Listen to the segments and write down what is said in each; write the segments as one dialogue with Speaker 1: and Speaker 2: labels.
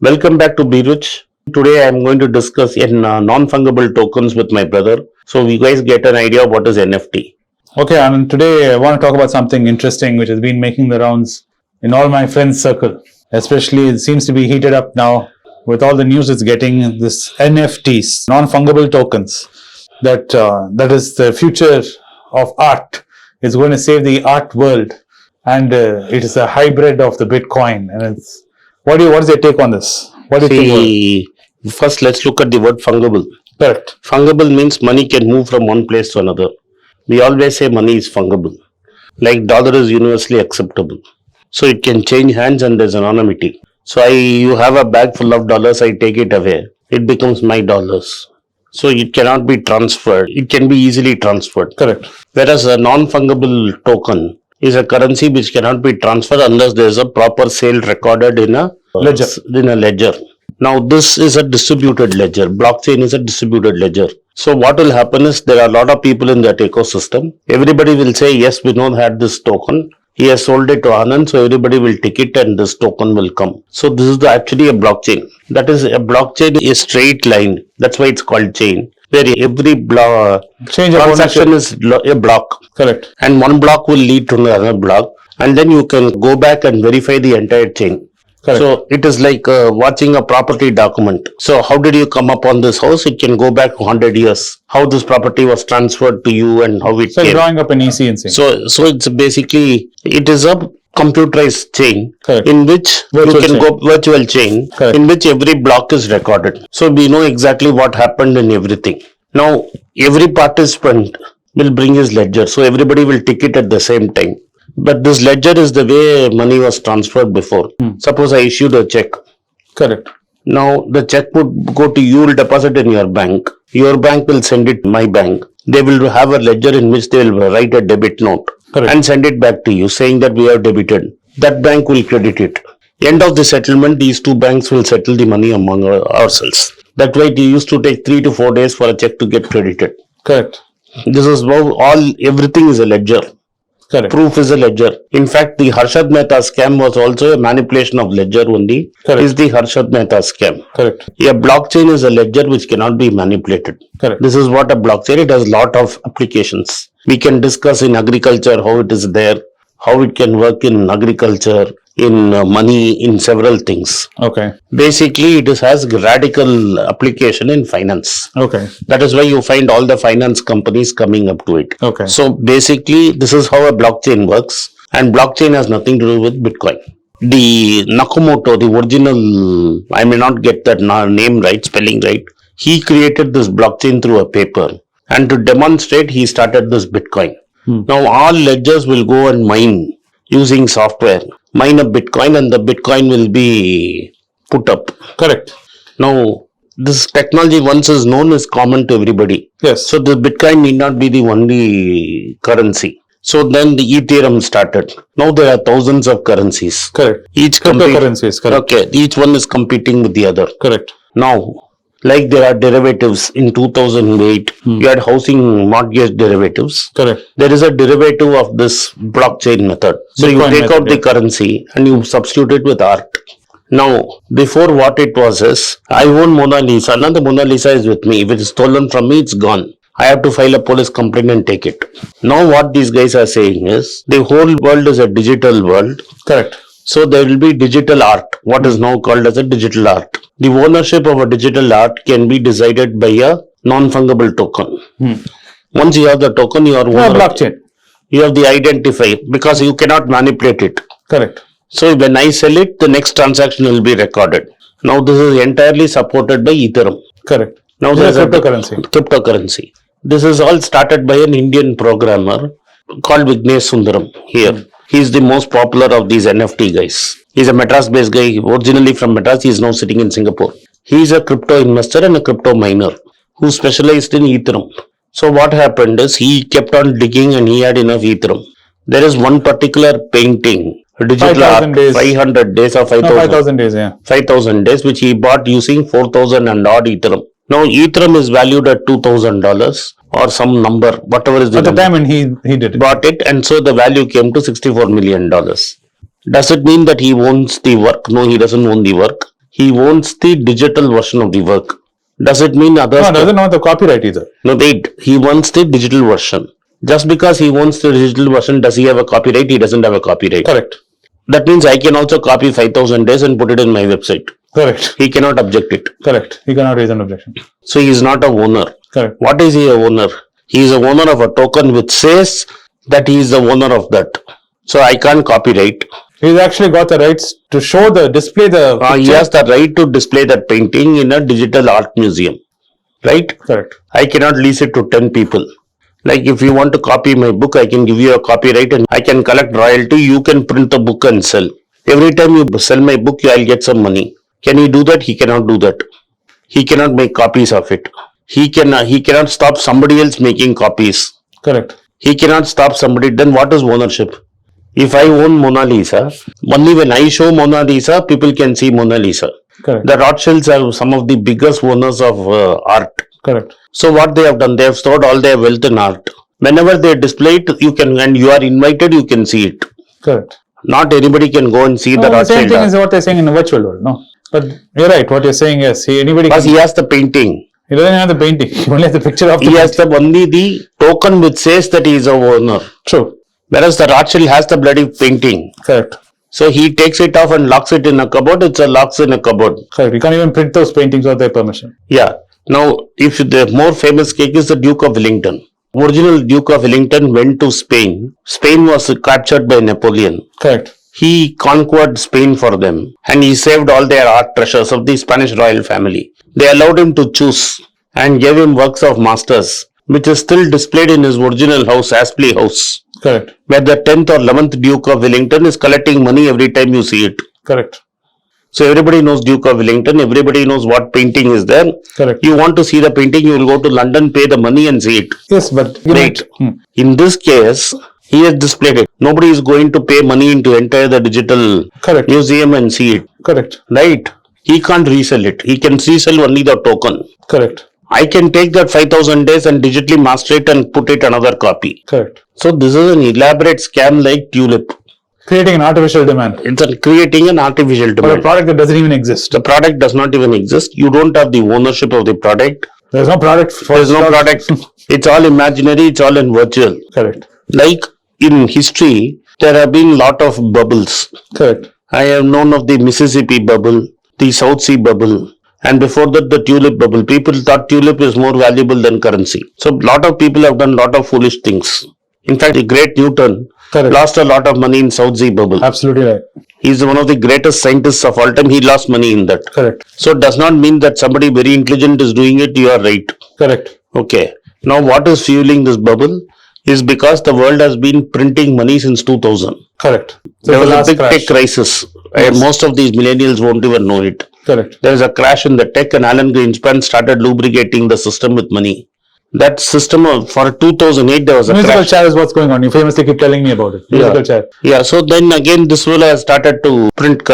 Speaker 1: Welcome back to Birich. Today I am going to discuss in non-fungible tokens with my brother. So you guys get an idea of what is NFT.
Speaker 2: Okay, Anand, today I want to talk about something interesting which has been making the rounds in all my friends' circle. Especially, it seems to be heated up now with all the news it's getting, this NFTs, non-fungible tokens, that is the future of art. It's going to save the art world, and it is a hybrid of the Bitcoin. And it's what is your take on this? What do you think?
Speaker 1: First let's look at the word fungible.
Speaker 2: Correct.
Speaker 1: Fungible means money can move from one place to another. We always say money is fungible. Like dollar is universally acceptable. So it can change hands and there's anonymity. So you have a bag full of dollars, I take it away. It becomes my dollars. So it cannot be transferred. It can be easily transferred.
Speaker 2: Correct.
Speaker 1: Whereas a non-fungible token is a currency which cannot be transferred unless there is a proper sale recorded in a ledger. Now this is a distributed ledger. Blockchain is a distributed ledger. So what will happen is there are a lot of people in that ecosystem. Everybody will say, yes, we know had this token. He has sold it to Anand, so everybody will take it and this token will come. So this is actually a blockchain. That is, a blockchain is straight line. That's why it's called chain. Where every transaction is a block.
Speaker 2: Correct.
Speaker 1: And one block will lead to another block. And then you can go back and verify the entire chain.
Speaker 2: Correct.
Speaker 1: So it is like watching a property document. So how did you come up on this house? It can go back 100 years. How this property was transferred to you and how it
Speaker 2: came.
Speaker 1: So
Speaker 2: drawing up an EC.
Speaker 1: So it's basically, it is a computerized chain.
Speaker 2: Correct.
Speaker 1: In which virtual chain.
Speaker 2: Correct.
Speaker 1: In which every block is recorded. So we know exactly what happened in everything. Now every participant will bring his ledger. So everybody will tick it at the same time. But this ledger is the way money was transferred before. Suppose I issued a check.
Speaker 2: Correct.
Speaker 1: Now the check would go to you, will deposit in your bank. Your bank will send it to my bank. They will have a ledger in which they will write a debit note.
Speaker 2: Correct.
Speaker 1: And send it back to you saying that we have debited. That bank will credit it. End of the settlement, these two banks will settle the money among ourselves. That's why it used to take 3 to 4 days for a check to get credited.
Speaker 2: Correct.
Speaker 1: This is how everything is a ledger.
Speaker 2: Correct.
Speaker 1: Proof is a ledger. In fact, the Harshad Mehta scam was also a manipulation of ledger only.
Speaker 2: Correct.
Speaker 1: Is the Harshad Mehta scam.
Speaker 2: Correct.
Speaker 1: A blockchain is a ledger which cannot be manipulated.
Speaker 2: Correct.
Speaker 1: This is what a blockchain, it has a lot of applications. We can discuss in agriculture how it is there, how it can work in agriculture, in money, in several things.
Speaker 2: Okay.
Speaker 1: Basically, it has radical application in finance.
Speaker 2: Okay.
Speaker 1: That is why you find all the finance companies coming up to it.
Speaker 2: Okay.
Speaker 1: So basically, this is how a blockchain works, and blockchain has nothing to do with Bitcoin. The Nakamoto, the original, I may not get that name right, spelling right, he created this blockchain through a paper, and to demonstrate, he started this Bitcoin. Now all ledgers will go and mine using software, mine a Bitcoin, and the Bitcoin will be put up.
Speaker 2: Correct.
Speaker 1: Now, this technology once is known is common to everybody.
Speaker 2: Yes.
Speaker 1: So the Bitcoin need not be the only currency. So then the Ethereum started. Now there are thousands of currencies.
Speaker 2: Correct.
Speaker 1: Each
Speaker 2: currencies. Correct.
Speaker 1: Okay. Each one is competing with the other.
Speaker 2: Correct.
Speaker 1: Now, like there are derivatives in 2008, you had housing mortgage derivatives.
Speaker 2: Correct.
Speaker 1: There is a derivative of this blockchain method. So
Speaker 2: Bitcoin
Speaker 1: you take out the currency and you substitute it with art. Now, before what it was is, I own Mona Lisa. Now the Mona Lisa is with me. If it is stolen from me, it's gone. I have to file a police complaint and take it. Now what these guys are saying is, the whole world is a digital world.
Speaker 2: Correct.
Speaker 1: So there will be digital art, what is now called as a digital art. The ownership of a digital art can be decided by a non-fungible token. Once you have the token, you are owner.
Speaker 2: Blockchain.
Speaker 1: You have the identifier because you cannot manipulate it.
Speaker 2: Correct.
Speaker 1: So when I sell it, the next transaction will be recorded. Now this is entirely supported by Ethereum.
Speaker 2: Correct.
Speaker 1: Now there is a
Speaker 2: cryptocurrency.
Speaker 1: This is all started by an Indian programmer called Vignesh Sundaram here. He is the most popular of these NFT guys. He's a Madras-based guy. Originally from Madras, he is now sitting in Singapore. He is a crypto investor and a crypto miner who specialized in Ethereum. So what happened is he kept on digging and he had enough Ethereum. There is one particular painting, digital art, 500 days or
Speaker 2: 5,000 days, yeah.
Speaker 1: 5,000 days, which he bought using 4,000 and odd Ethereum. Now Ethereum is valued at $2,000 or some number, whatever is the
Speaker 2: At the
Speaker 1: number.
Speaker 2: time when he did it.
Speaker 1: Bought it, and so the value came to $64 million. Does it mean that he owns the work? No, he doesn't own the work. He owns the digital version of the work. Does it mean others?
Speaker 2: No, doesn't know the copyright either.
Speaker 1: No, wait. He owns the digital version. Just because he owns the digital version, does he have a copyright? He doesn't have a copyright.
Speaker 2: Correct.
Speaker 1: That means I can also copy 5,000 days and put it in my website.
Speaker 2: Correct.
Speaker 1: He cannot object it.
Speaker 2: Correct. He cannot raise an objection.
Speaker 1: So he is not a owner.
Speaker 2: Correct.
Speaker 1: What is he a owner? He is a owner of a token which says that he is the owner of that. So I can't copyright.
Speaker 2: He's actually got the rights to show display the
Speaker 1: He
Speaker 2: picture.
Speaker 1: has the right to display that painting in a digital art museum. Right?
Speaker 2: Correct.
Speaker 1: I cannot lease it to 10 people. Like if you want to copy my book, I can give you a copyright and I can collect royalty. You can print the book and sell. Every time you sell my book, I'll get some money. Can he do that? He cannot do that. He cannot make copies of it. He cannot stop somebody else making copies.
Speaker 2: Correct.
Speaker 1: He cannot stop somebody. Then what is ownership? If I own Mona Lisa, only when I show Mona Lisa, people can see Mona Lisa.
Speaker 2: Correct.
Speaker 1: The Rothschilds are some of the biggest owners of art.
Speaker 2: Correct.
Speaker 1: So what they have done, they have stored all their wealth in art. Whenever they display it, you can, and you are invited, you can see it.
Speaker 2: Correct.
Speaker 1: Not anybody can go and see the
Speaker 2: The same
Speaker 1: Rothschild
Speaker 2: thing
Speaker 1: art.
Speaker 2: is what they're saying in the virtual world. No, but you're right. What you're saying is, anybody
Speaker 1: Because
Speaker 2: can,
Speaker 1: he has the painting.
Speaker 2: he doesn't have the painting. He only has the picture of the
Speaker 1: He has
Speaker 2: painting.
Speaker 1: only the token which says that he is a owner.
Speaker 2: True.
Speaker 1: Whereas the Rothschild has the bloody painting.
Speaker 2: Correct.
Speaker 1: So he takes it off and locks it in a cupboard. It's a locks in a cupboard.
Speaker 2: Correct. You can't even print those paintings without their permission.
Speaker 1: Yeah. Now, if the more famous case is the Duke of Wellington. Original Duke of Wellington went to Spain. Spain was captured by Napoleon.
Speaker 2: Correct.
Speaker 1: He conquered Spain for them and he saved all their art treasures of the Spanish royal family. They allowed him to choose and gave him works of masters, which is still displayed in his original house, Aspley House,
Speaker 2: Correct.
Speaker 1: where the 10th or 11th Duke of Wellington is collecting money every time you see it.
Speaker 2: Correct.
Speaker 1: So everybody knows Duke of Wellington, everybody knows what painting is there.
Speaker 2: Correct.
Speaker 1: You want to see the painting, you will go to London, pay the money and see it.
Speaker 2: Yes, but
Speaker 1: Right. In this case, he has displayed it. Nobody is going to pay money to enter the digital
Speaker 2: Correct.
Speaker 1: museum and see it.
Speaker 2: Correct.
Speaker 1: Right? He can't resell it. He can resell only the token.
Speaker 2: Correct.
Speaker 1: I can take that 5,000 days and digitally master it and put it another copy.
Speaker 2: Correct.
Speaker 1: So this is an elaborate scam like Tulip.
Speaker 2: Creating an artificial demand
Speaker 1: Creating an artificial
Speaker 2: for a
Speaker 1: demand.
Speaker 2: product that doesn't even exist.
Speaker 1: The product does not even exist. You don't have the ownership of the product.
Speaker 2: There's no product for
Speaker 1: There is no product. It's all imaginary. It's all in virtual.
Speaker 2: Correct.
Speaker 1: Like in history, there have been lot of bubbles.
Speaker 2: Correct.
Speaker 1: I have known of the Mississippi bubble, the South Sea bubble, and before that the tulip bubble. People thought tulip is more valuable than currency. So lot of people have done lot of foolish things. In fact, the great Newton
Speaker 2: Correct.
Speaker 1: lost a lot of money in South Sea bubble.
Speaker 2: Absolutely right.
Speaker 1: He is one of the greatest scientists of all time. He lost money in that.
Speaker 2: Correct.
Speaker 1: So it does not mean that somebody very intelligent is doing it. You are right.
Speaker 2: Correct.
Speaker 1: Okay. Now what is fueling this bubble is because the world has been printing money since 2000.
Speaker 2: Correct.
Speaker 1: There was a
Speaker 2: last
Speaker 1: big
Speaker 2: crash.
Speaker 1: tech crisis.
Speaker 2: Yes.
Speaker 1: Most of these millennials won't even know it.
Speaker 2: Correct.
Speaker 1: There is a crash in the tech and Alan Greenspan started lubricating the system with money. That system for 2008 there was a
Speaker 2: Musical
Speaker 1: crash.
Speaker 2: chair is what's going on. You famously keep telling me about it. Musical chair.
Speaker 1: Yeah, so then again this will have started to print.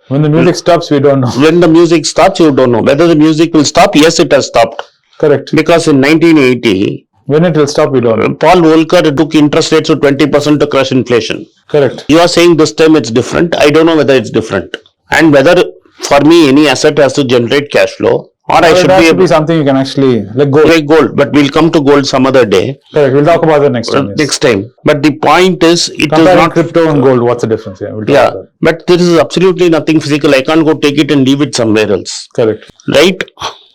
Speaker 2: When the music stops, we don't know.
Speaker 1: When the music stops, you don't know. Whether the music will stop, yes, it has stopped.
Speaker 2: Correct.
Speaker 1: Because in 1980,
Speaker 2: When it will stop, we don't know.
Speaker 1: Paul Volcker took interest rates to 20% to crush inflation.
Speaker 2: Correct.
Speaker 1: You are saying this time it's different. I don't know whether it's different. And whether for me any asset has to generate cash flow or I should
Speaker 2: That
Speaker 1: be
Speaker 2: should
Speaker 1: able
Speaker 2: be something you can actually let go.
Speaker 1: like gold. But we'll come to gold some other day,
Speaker 2: Correct. We'll talk about that next time. Yes.
Speaker 1: next time. But the point is, it is
Speaker 2: Comparing
Speaker 1: not
Speaker 2: crypto and gold, what's the difference? Yeah, we'll talk
Speaker 1: Yeah,
Speaker 2: about that.
Speaker 1: but there is absolutely nothing physical. I can't go take it and leave it somewhere else.
Speaker 2: Correct.
Speaker 1: Right?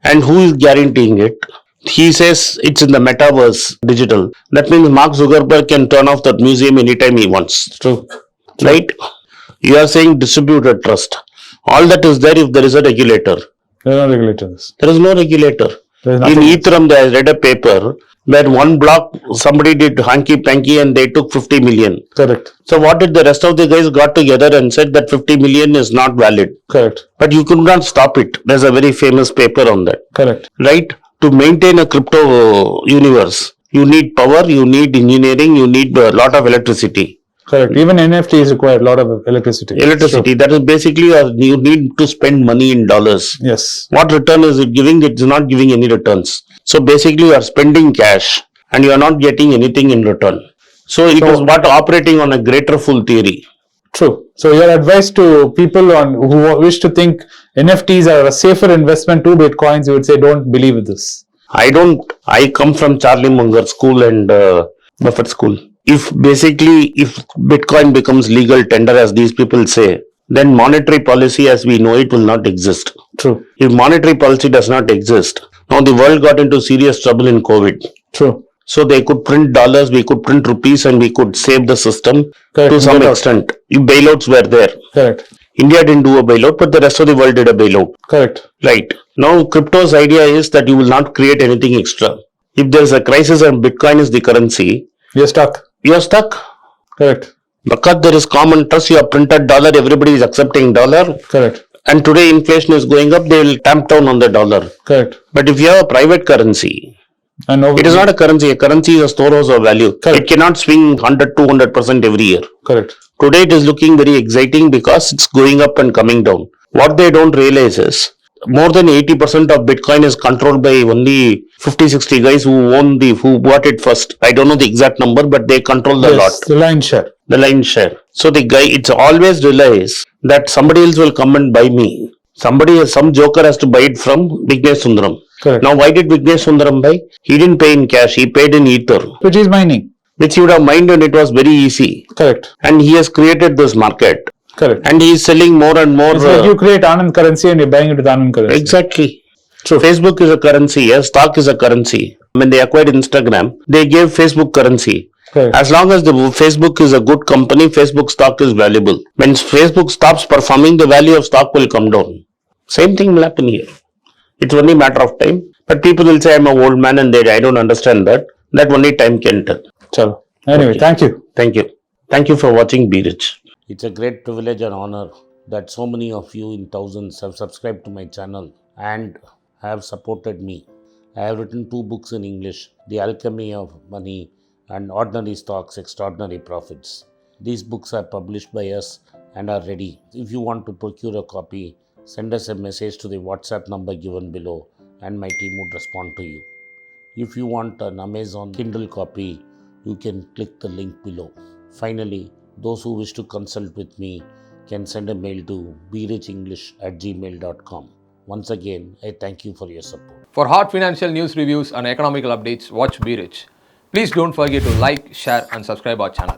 Speaker 1: And who is guaranteeing it? He says it's in the metaverse, digital. That means Mark Zuckerberg can turn off that museum anytime he wants.
Speaker 2: True.
Speaker 1: Right? You are saying distributed trust. All that is there if there is a regulator.
Speaker 2: There's no regulator in this.
Speaker 1: There is no regulator.
Speaker 2: There's
Speaker 1: In
Speaker 2: nothing.
Speaker 1: Ethereum, I read a paper where one block somebody did hanky-panky and they took 50 million.
Speaker 2: Correct.
Speaker 1: So what did the rest of the guys got together and said that 50 million is not valid.
Speaker 2: Correct.
Speaker 1: But you could not stop it. There's a very famous paper on that.
Speaker 2: Correct.
Speaker 1: Right? To maintain a crypto universe, you need power, you need engineering, you need a lot of electricity.
Speaker 2: Correct. Even NFTs require a lot of electricity.
Speaker 1: Electricity, that is basically you need to spend money in dollars.
Speaker 2: Yes.
Speaker 1: What return is it giving? It's not giving any returns. So basically you are spending cash and you are not getting anything in return. So it is what operating on a greater full theory.
Speaker 2: True. So your advice to people who wish to think NFTs are a safer investment to Bitcoins, you would say don't believe in this.
Speaker 1: I come from Charlie Munger school and Buffett school. If Bitcoin becomes legal tender as these people say, then monetary policy as we know it will not exist.
Speaker 2: True.
Speaker 1: If monetary policy does not exist, now the world got into serious trouble in COVID.
Speaker 2: True.
Speaker 1: So they could print dollars, we could print rupees, and we could save the system
Speaker 2: Correct.
Speaker 1: to some
Speaker 2: Get out.
Speaker 1: extent. Bailouts were there.
Speaker 2: Correct.
Speaker 1: India didn't do a bailout, but the rest of the world did a bailout.
Speaker 2: Correct.
Speaker 1: Right. Now, crypto's idea is that you will not create anything extra. If there's a crisis and Bitcoin is the currency,
Speaker 2: You're stuck.
Speaker 1: you're stuck.
Speaker 2: Correct.
Speaker 1: Because there is common trust, you have printed dollar, everybody is accepting dollar.
Speaker 2: Correct.
Speaker 1: And today inflation is going up, they will tamp down on the dollar.
Speaker 2: Correct.
Speaker 1: But if you have a private currency,
Speaker 2: And
Speaker 1: it is not a currency. A currency is a storehouse of value.
Speaker 2: Correct.
Speaker 1: It cannot swing 100, 200% every year.
Speaker 2: Correct.
Speaker 1: Today it is looking very exciting because it's going up and coming down. What they don't realize is more than 80% of Bitcoin is controlled by only 50-60 guys who bought it first. I don't know the exact number, but they control the lot.
Speaker 2: The lion's share.
Speaker 1: The lion's share. So it's always realize that somebody else will come and buy me. Some joker has to buy it from Vignesh Sundaram.
Speaker 2: Correct.
Speaker 1: Now why did Vignesh Sundaram buy? He didn't pay in cash, he paid in ether.
Speaker 2: Which is mining.
Speaker 1: Which he would have mined and it was very easy.
Speaker 2: Correct.
Speaker 1: And he has created this market.
Speaker 2: Correct.
Speaker 1: And he is selling more and more.
Speaker 2: It's like you create Anand currency and you're buying it with Anand currency.
Speaker 1: Exactly.
Speaker 2: True.
Speaker 1: Facebook is a currency, yes, stock is a currency. When they acquired Instagram, they gave Facebook currency.
Speaker 2: Correct.
Speaker 1: As long as the Facebook is a good company, Facebook stock is valuable. When Facebook stops performing, the value of stock will come down. Same thing will happen here. It's only a matter of time. But people will say I'm an old man and I don't understand that. That only time can tell.
Speaker 2: Chalo. Anyway,
Speaker 1: Okay.
Speaker 2: Thank you.
Speaker 1: Thank you. Thank you for watching Be Rich. It's a great privilege and honor that so many of you in thousands have subscribed to my channel and have supported me. I have written 2 books in English, The Alchemy of Money and Ordinary Stocks, Extraordinary Profits. These books are published by us and are ready. If you want to procure a copy, send us a message to the WhatsApp number given below and my team would respond to you. If you want an Amazon Kindle copy, you can click the link below. Finally, those who wish to consult with me can send a mail to berichenglish@gmail.com. Once again, I thank you for your support.
Speaker 3: For hot financial news reviews and economical updates, watch Be Rich. Please don't forget to like, share and subscribe our channel.